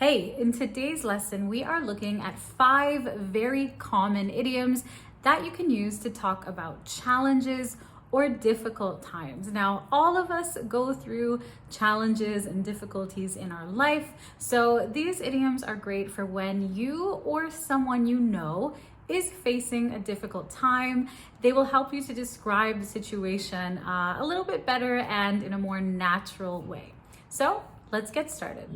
Hey, in today's lesson, we are looking at 5 very common idioms that you can use to talk about challenges or difficult times. Now, all of us go through challenges and difficulties in our life, so these idioms are great for when you or someone you know is facing a difficult time. They will help you to describe the situation a little bit better and in a more natural way. So, let's get started.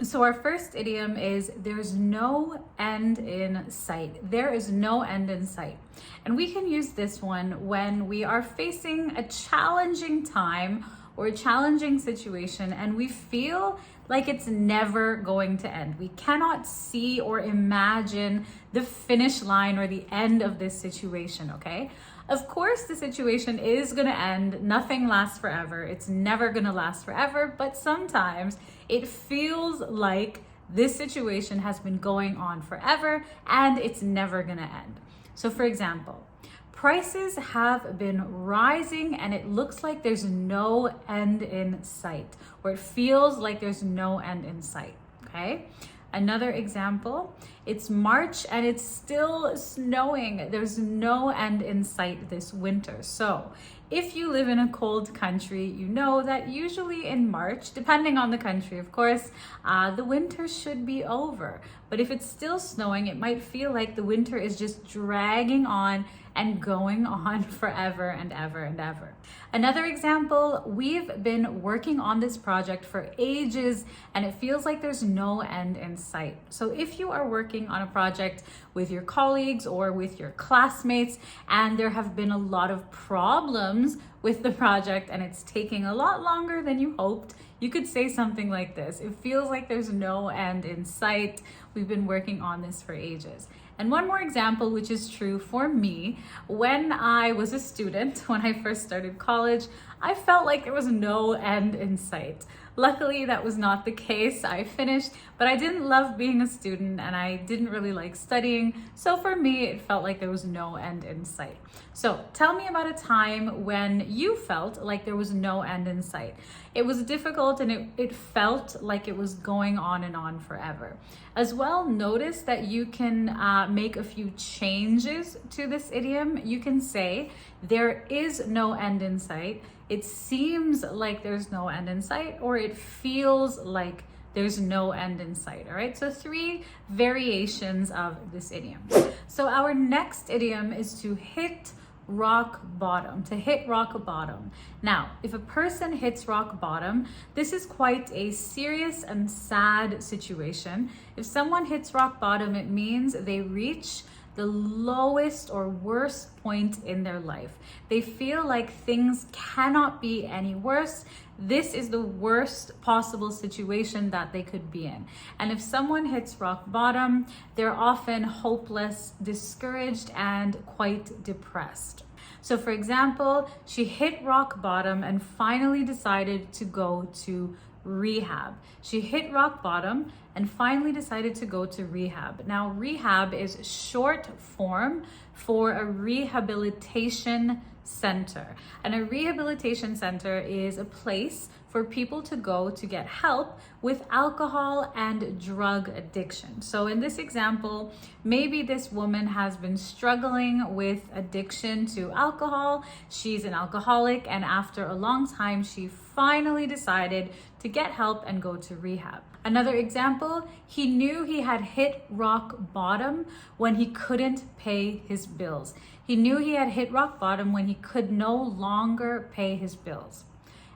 So our first idiom is there's no end in sight. There is no end in sight. And we can use this one when we are facing a challenging time or a challenging situation and we feel like it's never going to end. We cannot see or imagine the finish line or the end of this situation, okay? Of course, the situation is going to end. Nothing lasts forever. It's never going to last forever, but sometimes it feels like this situation has been going on forever and it's never going to end. So for example, prices have been rising and it looks like there's no end in sight, or it feels like there's no end in sight, okay? Another example, it's March and it's still snowing. There's no end in sight this winter. So if you live in a cold country, you know that usually in March, depending on the country, of course, the winter should be over. But if it's still snowing, it might feel like the winter is just dragging on and going on forever and ever and ever. Another example, we've been working on this project for ages and it feels like there's no end in sight. So if you are working on a project with your colleagues or with your classmates and there have been a lot of problems with the project and it's taking a lot longer than you hoped, you could say something like this: it feels like there's no end in sight. We've been working on this for ages. And one more example, which is true for me, when I was a student, when I first started college, I felt like there was no end in sight. Luckily, that was not the case. I finished, but I didn't love being a student and I didn't really like studying. So for me, it felt like there was no end in sight. So tell me about a time when you felt like there was no end in sight. It was difficult and it felt like it was going on and on forever. As well, notice that you can make a few changes to this idiom. You can say, there is no end in sight. It seems like there's no end in sight, or it feels like there's no end in sight. All right, so 3 variations of this idiom. So our next idiom is to hit rock bottom, to hit rock bottom. Now, if a person hits rock bottom, this is quite a serious and sad situation. If someone hits rock bottom, it means they reach the lowest or worst point in their life. They feel like things cannot be any worse. This is the worst possible situation that they could be in. And if someone hits rock bottom, they're often hopeless, discouraged, and quite depressed. So for example, she hit rock bottom and finally decided to go to rehab. She hit rock bottom and finally decided to go to rehab. Now, rehab is short form for a rehabilitation center. And a rehabilitation center is a place for people to go to get help with alcohol and drug addiction. So in this example, maybe this woman has been struggling with addiction to alcohol. She's an alcoholic, and after a long time, she finally decided to get help and go to rehab. Another example, he knew he had hit rock bottom when he couldn't pay his bills. He knew he had hit rock bottom when he could no longer pay his bills.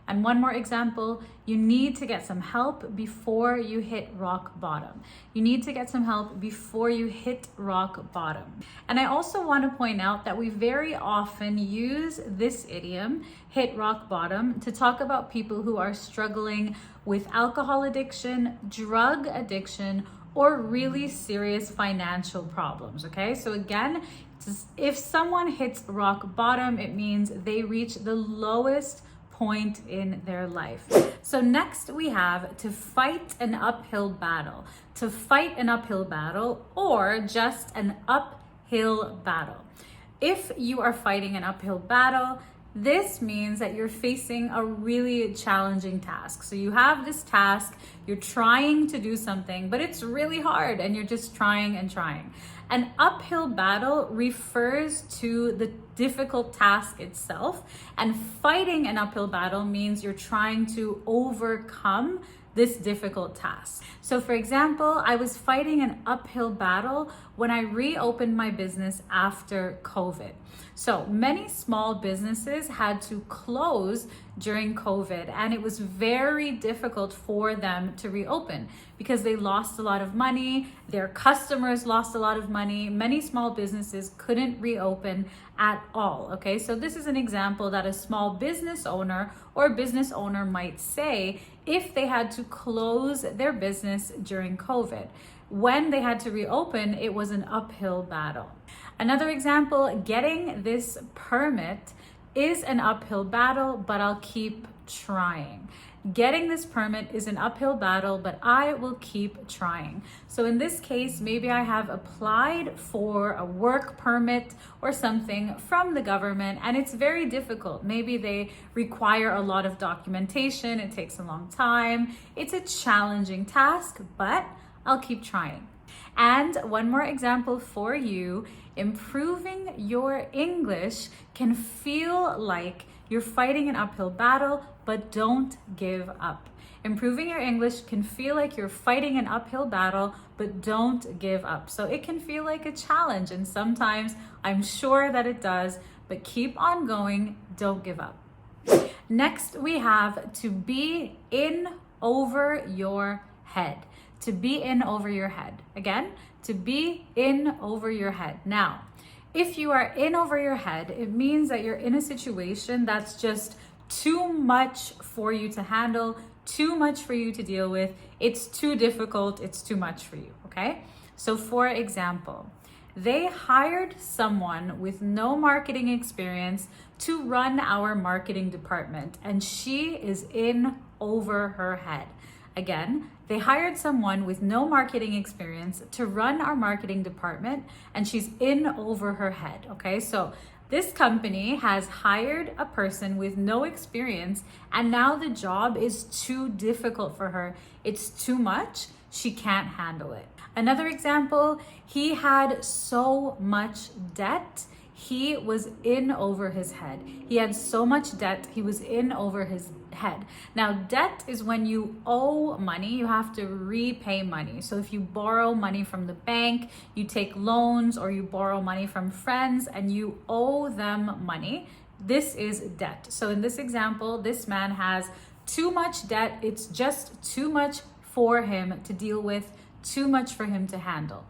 And one more example, you need to get some help before you hit rock bottom. You need to get some help before you hit rock bottom. And I also want to point out that we very often use this idiom, hit rock bottom, to talk about people who are struggling with alcohol addiction, drug addiction, or really serious financial problems, okay? So again, if someone hits rock bottom, it means they reach the lowest point in their life. So next we have to fight an uphill battle. To fight an uphill battle, or just an uphill battle. If you are fighting an uphill battle, This means that you're facing a really challenging task. So you have this task, you're trying to do something, but it's really hard and you're just trying and trying. An uphill battle refers to the difficult task itself, and fighting an uphill battle means you're trying to overcome this difficult task. So for example, I was fighting an uphill battle when I reopened my business after COVID. So many small businesses had to close during COVID, and it was very difficult for them to reopen because they lost a lot of money, their customers lost a lot of money. Many small businesses couldn't reopen at all, okay? So this is an example that a small business owner or business owner might say if they had to close their business during COVID. When they had to reopen, it was an uphill battle. Another example, getting this permit is an uphill battle, but I'll keep trying. Getting this permit is an uphill battle, but I will keep trying. So in this case, maybe I have applied for a work permit or something from the government, and it's very difficult. Maybe they require a lot of documentation. It takes a long time. It's a challenging task, but I'll keep trying. And one more example for you, improving your English can feel like you're fighting an uphill battle, but don't give up. Improving your English can feel like you're fighting an uphill battle, but don't give up. So it can feel like a challenge, and sometimes I'm sure that it does, but keep on going, don't give up. Next, we have to be in over your head. To be in over your head. Again, to be in over your head. Now, if you are in over your head, it means that you're in a situation that's just too much for you to handle, too much for you to deal with. It's too difficult, it's too much for you, okay? So for example, they hired someone with no marketing experience to run our marketing department, and she is in over her head. Again, they hired someone with no marketing experience to run our marketing department, and she's in over her head, okay? So this company has hired a person with no experience, and now the job is too difficult for her. It's too much. She can't handle it. Another example, he had so much debt. He was in over his head. He had so much debt, he was in over his head. Now, debt is when you owe money, you have to repay money. So if you borrow money from the bank, you take loans, or you borrow money from friends and you owe them money, this is debt. So in this example, this man has too much debt. It's just too much for him to deal with, too much for him to handle.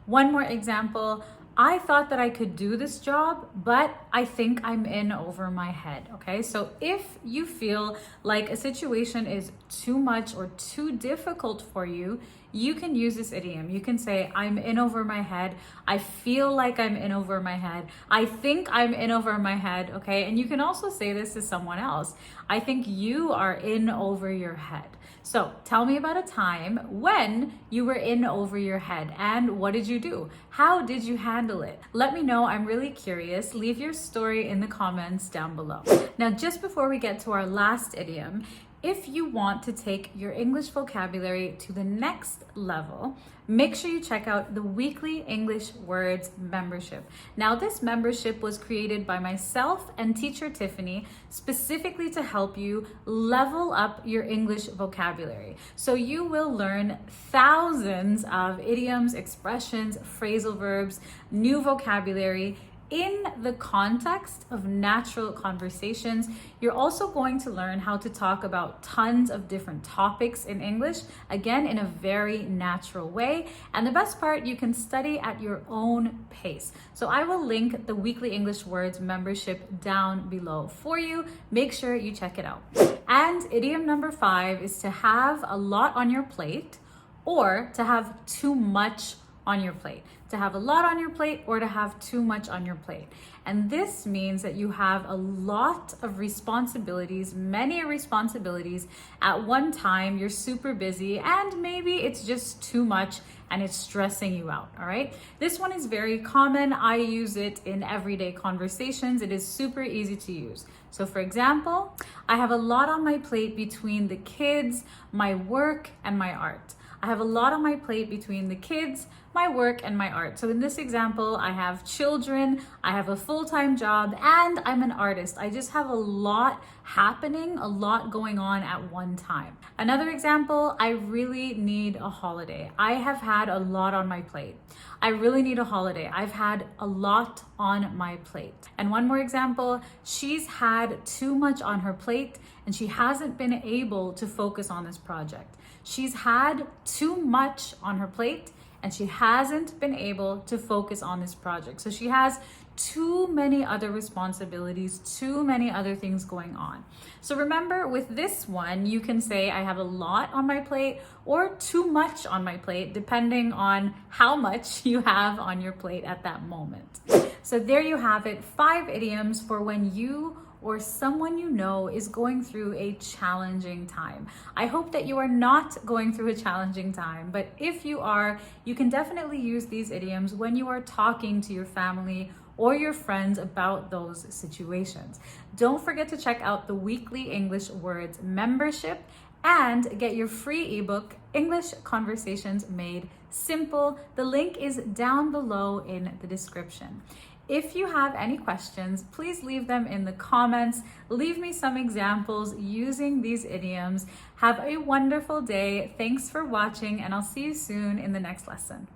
One more example. I thought that I could do this job, but I think I'm in over my head, okay? So if you feel like a situation is too much or too difficult for you, you can use this idiom. You can say, I'm in over my head. I feel like I'm in over my head. I think I'm in over my head, okay? And you can also say this to someone else. I think you are in over your head. So tell me about a time when you were in over your head, and what did you do? How did you handle it? Let me know. I'm really curious. Leave your story in the comments down below. Now, just before we get to our last idiom, if you want to take your English vocabulary to the next level, make sure you check out the weekly English Words membership. Now, this membership was created by myself and teacher Tiffany specifically to help you level up your English vocabulary. So you will learn thousands of idioms, expressions, phrasal verbs, new vocabulary in the context of natural conversations. You're also going to learn how to talk about tons of different topics in English, again, in a very natural way. And the best part, you can study at your own pace. So I will link the Weekly English Words membership down below for you. Make sure you check it out. And idiom number 5 is to have a lot on your plate, or to have too much on your plate, to have a lot on your plate or to have too much on your plate. And this means that you have a lot of responsibilities, many responsibilities at one time. You're super busy and maybe it's just too much and it's stressing you out, all right? This one is very common. I use it in everyday conversations. It is super easy to use. So for example, I have a lot on my plate between the kids, my work, and my art. I have a lot on my plate between the kids, my work, and my art. So in this example, I have children, I have a full-time job, and I'm an artist. I just have a lot happening, a lot going on at one time. Another example, I really need a holiday. I have had a lot on my plate. I really need a holiday. I've had a lot on my plate. And one more example, she's had too much on her plate and she hasn't been able to focus on this project. She's had too much on her plate and she hasn't been able to focus on this project. So she has too many other responsibilities, too many other things going on. So remember, with this one, you can say I have a lot on my plate or too much on my plate, depending on how much you have on your plate at that moment. So there you have it, 5 idioms for when you or someone you know is going through a challenging time. I hope that you are not going through a challenging time, but if you are, you can definitely use these idioms when you are talking to your family or your friends about those situations. Don't forget to check out the weekly English Words membership and get your free ebook, English Conversations Made Simple. The link is down below in the description. If you have any questions, please leave them in the comments. Leave me some examples using these idioms. Have a wonderful day. Thanks for watching, and I'll see you soon in the next lesson.